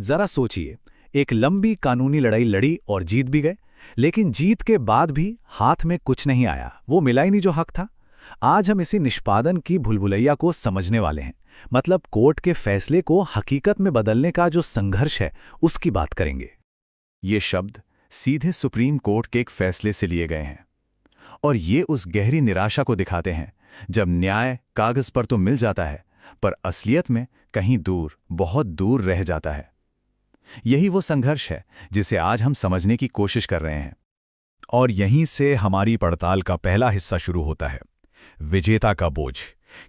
जरा सोचिए, एक लंबी कानूनी लड़ाई लड़ी और जीत भी गए, लेकिन जीत के बाद भी हाथ में कुछ नहीं आया, वो मिला ही नहीं जो हक था। आज हम इसी निष्पादन की भूलभुलैया को समझने वाले हैं। मतलब कोर्ट के फैसले को हकीकत में बदलने का जो संघर्ष है, उसकी बात करेंगे। ये शब्द सीधे सुप्रीम कोर्ट के एक फैसले से लिए गए हैं और ये उस गहरी निराशा को दिखाते हैं जब न्याय कागज पर तो मिल जाता है पर असलियत में कहीं दूर, बहुत दूर रह जाता है। यही वो संघर्ष है जिसे आज हम समझने की कोशिश कर रहे हैं। और यहीं से हमारी पड़ताल का पहला हिस्सा शुरू होता है, विजेता का बोझ।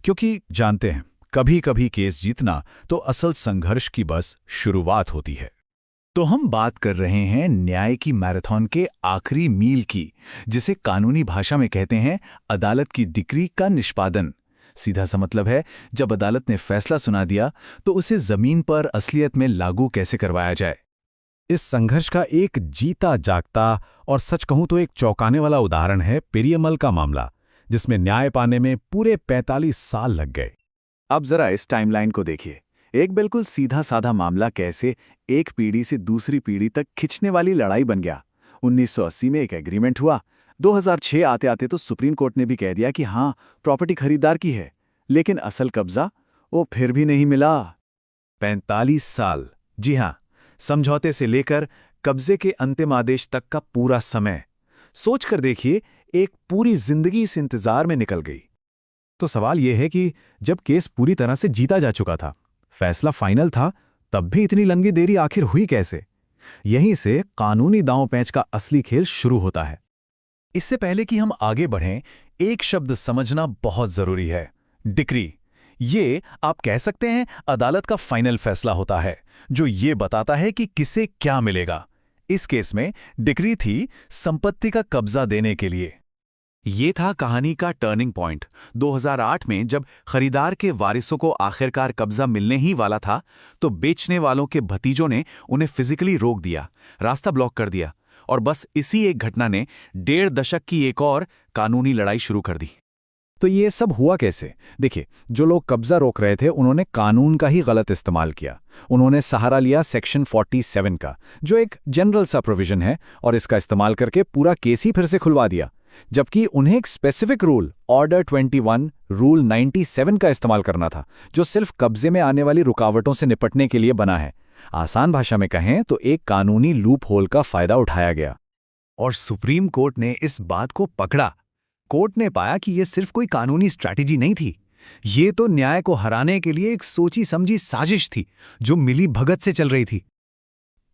क्योंकि जानते हैं, कभी कभी केस जीतना तो असल संघर्ष की बस शुरुआत होती है। तो हम बात कर रहे हैं न्याय की मैराथन के आखिरी मील की, जिसे कानूनी भाषा में कहते हैं अदालत की डिक्री का निष्पादन। सीधा सा मतलब है, जब अदालत ने फैसला सुना दिया तो उसे जमीन पर असलियत में लागू कैसे करवाया जाए। इस संघर्ष का एक जीता जागता और सच कहूं तो एक चौंकाने वाला उदाहरण है पेरियामल का मामला, जिसमें न्याय पाने में पूरे 45 साल लग गए। अब जरा इस टाइमलाइन को देखिए। एक बिल्कुल सीधा साधा मामला कैसे एक पीढ़ी से दूसरी पीढ़ी तक खिंचने वाली लड़ाई बन गया। 1980 में एक एग्रीमेंट हुआ, 2006 आते आते तो सुप्रीम कोर्ट ने भी कह दिया कि हाँ, प्रॉपर्टी खरीदार की है, लेकिन असल कब्जा वो फिर भी नहीं मिला। 45 साल, जी हाँ, समझौते से लेकर कब्जे के अंतिम आदेश तक का पूरा समय। सोचकर देखिए, एक पूरी जिंदगी इस इंतजार में निकल गई। तो सवाल यह है कि जब केस पूरी तरह से जीता जा चुका था, फैसला फाइनल था, तब भी इतनी लंबी देरी आखिर हुई कैसे? यहीं से कानूनी दांव पैंच का असली खेल शुरू होता है। इससे पहले कि हम आगे बढ़ें, एक शब्द समझना बहुत जरूरी है, डिक्री। ये आप कह सकते हैं अदालत का फाइनल फैसला होता है, जो ये बताता है कि किसे क्या मिलेगा। इस केस में डिक्री थी संपत्ति का कब्जा देने के लिए। ये था कहानी का टर्निंग पॉइंट। 2008 में जब खरीदार के वारिसों को आखिरकार कब्जा मिलने ही वाला था, तो बेचने वालों के भतीजों ने उन्हें फिजिकली रोक दिया, रास्ता ब्लॉक कर दिया, और बस इसी एक घटना ने 1.5 दशक की एक और कानूनी लड़ाई शुरू कर दी। तो ये सब हुआ कैसे? देखिए, जो लोग कब्जा रोक रहे थे उन्होंने कानून का ही गलत इस्तेमाल किया। उन्होंने सहारा लिया सेक्शन 47 का, जो एक जनरल सा प्रोविजन है, और इसका इस्तेमाल करके पूरा केस ही फिर से खुलवा दिया। जबकि उन्हें एक स्पेसिफिक रूल, ऑर्डर 21, रूल 97 का इस्तेमाल करना था, जो सिर्फ कब्जे में आने वाली रुकावटों से निपटने के लिए बना है। आसान भाषा में कहें तो एक कानूनी लूप होल का फायदा उठाया गया। और सुप्रीम कोर्ट ने इस बात को पकड़ा। कोर्ट ने पाया कि यह सिर्फ कोई कानूनी स्ट्रैटेजी नहीं थी, ये तो न्याय को हराने के लिए एक सोची समझी साजिश थी, जो मिली भगत से चल रही थी।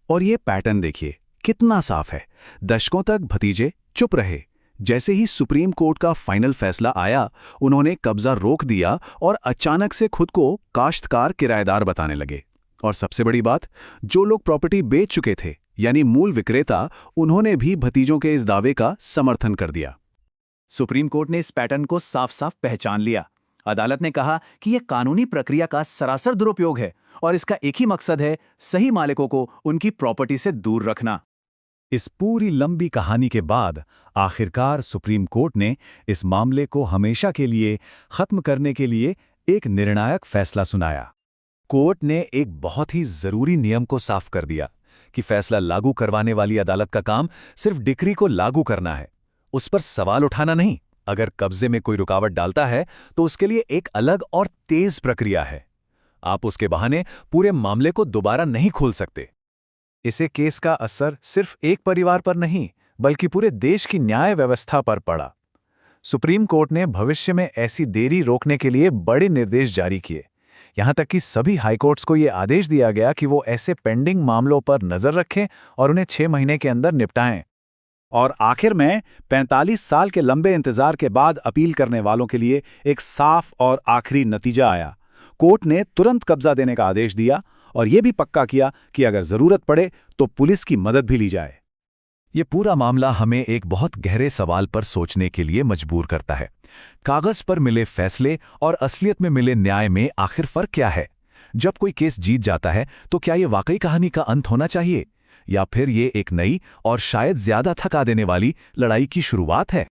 और ये पैटर्न देखिए कितना साफ है। दशकों तक भतीजे चुप रहे। जैसे ही सुप्रीम कोर्ट का फाइनल फैसला आया, उन्होंने कब्जा रोक दिया और अचानक से खुद को काश्तकार किराएदार बताने लगे। और सबसे बड़ी बात, जो लोग प्रॉपर्टी बेच चुके थे, यानी मूल विक्रेता, उन्होंने भी भतीजों के इस दावे का समर्थन कर दिया। सुप्रीम कोर्ट ने इस पैटर्न को साफ साफ पहचान लिया। अदालत ने कहा कि यह कानूनी प्रक्रिया का सरासर दुरुपयोग है और इसका एक ही मकसद है, सही मालिकों को उनकी प्रॉपर्टी से दूर रखना। इस पूरी लंबी कहानी के बाद आखिरकार सुप्रीम कोर्ट ने इस मामले को हमेशा के लिए खत्म करने के लिए एक निर्णायक फैसला सुनाया। कोर्ट ने एक बहुत ही जरूरी नियम को साफ कर दिया कि फैसला लागू करवाने वाली अदालत का काम सिर्फ डिक्री को लागू करना है, उस पर सवाल उठाना नहीं। अगर कब्जे में कोई रुकावट डालता है तो उसके लिए एक अलग और तेज प्रक्रिया है। आप उसके बहाने पूरे मामले को दोबारा नहीं खोल सकते। इसे केस का असर सिर्फ एक परिवार पर नहीं, बल्कि पूरे देश की न्याय व्यवस्था पर पड़ा। सुप्रीम कोर्ट ने भविष्य में ऐसी देरी रोकने के लिए बड़े निर्देश जारी किए। यहां तक कि सभी हाईकोर्ट्स को यह आदेश दिया गया कि वो ऐसे पेंडिंग मामलों पर नजर रखें और उन्हें 6 महीने के अंदर निपटाएं। और आखिर में 45 साल के लंबे इंतजार के बाद अपील करने वालों के लिए एक साफ और आखिरी नतीजा आया। कोर्ट ने तुरंत कब्जा देने का आदेश दिया और यह भी पक्का किया कि अगर जरूरत पड़े तो पुलिस की मदद भी ली जाए। ये पूरा मामला हमें एक बहुत गहरे सवाल पर सोचने के लिए मजबूर करता है। कागज पर मिले फैसले और असलियत में मिले न्याय में आखिर फर्क क्या है? जब कोई केस जीत जाता है तो क्या ये वाकई कहानी का अंत होना चाहिए, या फिर ये एक नई और शायद ज्यादा थका देने वाली लड़ाई की शुरुआत है?